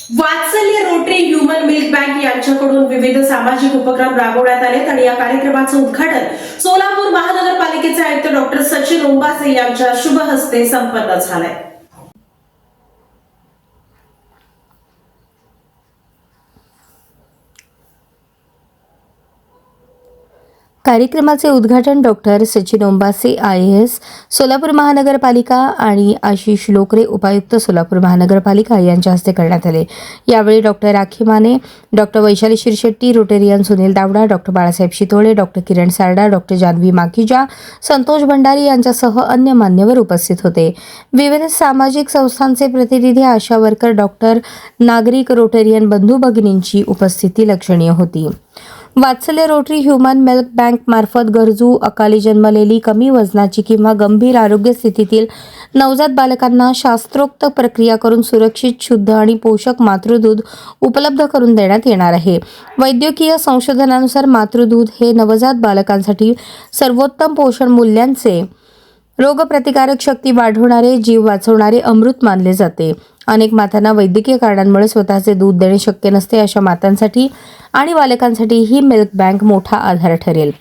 वात्सल्य Rotary human milk bank यांच्याकडून विविध सामाजिक उपक्रम राबवण्यात आलेत आणि या कार्यक्रमाचं उद्घाटन सोलापूर महानगरपालिकेचे आयुक्त डॉक्टर सचिन ओंबासे यांच्या शुभ हस्ते संपन्न झालंय। कार्यक्रमाचे उद्घाटन डॉक्टर सचिन ओंबासे IAS सोलापूर महानगरपालिका आणि आशिष लोकरे उपायुक्त सोलापूर महानगरपालिका यांच्या हस्ते करण्यात आले। यावेळी doctor Rakhi Mane, doctor Vaishali Shirshetti, Rotarian Sunil Davda, doctor Balasaheb Shitole, doctor Kiran Sarda, doctor Janvi Makhija, Santosh Bhandari यांच्यासह अन्य मान्यवर उपस्थित होते। विविध सामाजिक संस्थांचे प्रतिनिधी, आशा वर्कर, डॉक्टर, नागरिक, रोटेरियन बंधू भगिनींची उपस्थिती लक्षणीय होती। Vatsalya Rotary human milk bank मार्फत गरजू, अकाली जन्मलेली, कमी वजनाची किंवा गंभीर आरोग्य स्थितीतील नवजात बालकांना शास्त्रोक्त प्रक्रिया करून सुरक्षित, शुद्ध आणि पोषक मातृदूध उपलब्ध करून देण्यात येणार आहे। वैद्यकीय संशोधनानुसार मातृदूध हे नवजात बालकांसाठी सर्वोत्तम पोषण मूल्यांचे, रोगप्रतिकारक शक्ती वाढवणारे, जीव वाचवणारे अमृत मानले जाते। अनेक मातांना वैद्यकीय कारणांमुळे स्वतःचे दूध देणे शक्य नसते, अशा मातांसाठी आणि बालकांसाठी ही मिल्क बँक मोठा आधार ठरेल।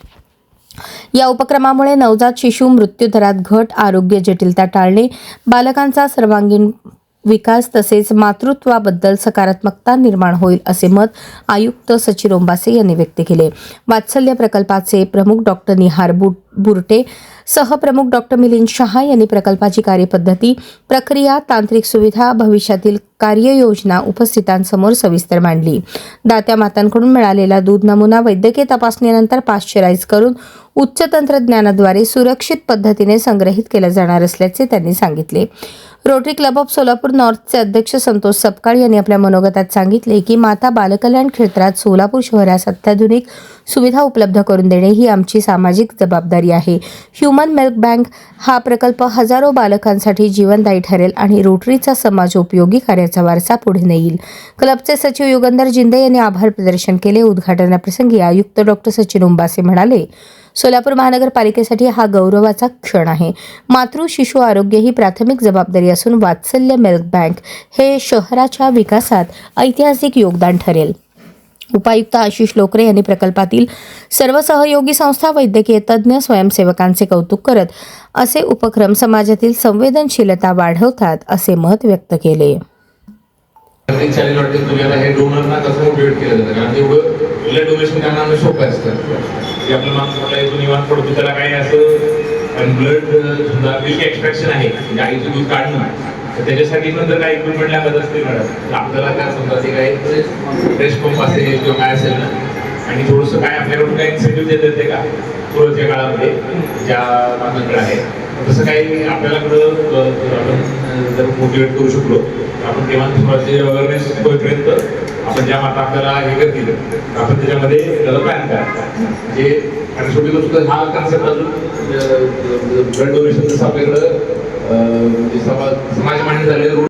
या उपक्रमामुळे नवजात शिशु मृत्यू दरात घट, आरोग्य जटिलता टाळणे, बालकांचा सर्वांगीण विकास तसेच मातृत्वाबद्दल सकारात्मकता निर्माण होईल, असे मत आयुक्त सचिन ओंबासे यांनी व्यक्त केले। वात्सल्य प्रकल्पाचे प्रमुख डॉक्टर निहार बुरटे, सहप्रमुख डॉक्टर मिलिंद शहा यांनी प्रकल्पाची कार्यपद्धती, प्रक्रिया, तांत्रिक सुविधा, भविष्यातील कार्ययोजना उपस्थितांसमोर सविस्तर मांडली। दात्या मातांकडून मिळालेला दूध नमुना वैद्यकीय तपासणीनंतर पाश्चराइज करून उच्च तंत्रज्ञानाद्वारे सुरक्षित पद्धतीने संग्रहित केलं जाणार असल्याचे त्यांनी सांगितले। रोटरी क्लब ऑफ सोलापूर नॉर्थचे अध्यक्ष संतोष सपकाळ यांनी आपल्या मनोगतात सांगितले की माता बालकल्याण क्षेत्रात सोलापूर शहरास अत्याधुनिक सुविधा उपलब्ध करून देणे ही आमची सामाजिक जबाबदारी आहे। ह्युमन मिल्क बँक हा प्रकल्प हजारो बालकांसाठी जीवनदायी ठरेल आणि रोटरीचा समाजोपयोगी कार्याचा वारसा पुढे नेईल। क्लबचे सचिव युगंधर जिंदे यांनी आभार प्रदर्शन केले। उद्घाटनाप्रसंगी आयुक्त डॉक्टर सचिन ओंबासे म्हणाले, सोलापूर महानगरपालिकेसाठी हा गौरवाचा क्षण आहे। मातृ शिशु आरोग्य ही प्राथमिक जबाबदारी असून वात्सल्य मिल्क बँक हे शहराच्या विकासात ऐतिहासिक योगदान ठरेल। उपायुक्त आशिष लोकरे यांनी प्रकल्पातील सर्व सहयोगी संस्था, वैद्यकीय तज्ज्ञ, स्वयंसेवकांचे कौतुक करत असे उपक्रम समाजातील संवेदनशीलता वाढवतात, असे मत व्यक्त केले। प्रत्येक चॅलेंज वाटते तुम्हाला हे डोनरना कसं मोटिवेट केलं जातं, कारण तेवढं ब्लड डोनेशन करण्यामध्ये सोपं असतं की आपलं माणूस आपल्या इथून निवांत पडतो, त्याला काही असं आणि ब्लड सुद्धा मिल्क एक्सट्रॅक्शन आहे म्हणजे आईचं दूध काढणं, तर त्याच्यासाठी नंतर काही इक्विपमेंट लागत असते मॅडम, आपल्याला काय समजा ते काही फ्रेश पंप असेल किंवा काय असेल ना, आणि थोडंसं काय आपल्याकडून काही इन्सेंटिव्ह देत येते का पुढच्या काळामध्ये ज्या माणसांकडे आहे, तसं काही आपल्याकडं आपण जर मोटिवेट करू शकलो आपण तेव्हा थोडासे अवेअरनेस होईपर्यंत आपण ज्या माता आपल्याला हे करतील आपण त्याच्यामध्ये प्लॅन करा म्हणजे आणि शेवटी गोष्ट हा कन्सेप्ट अजून ब्लड डोनेशन जसं आपल्याकडं समाज मान्य झालेलं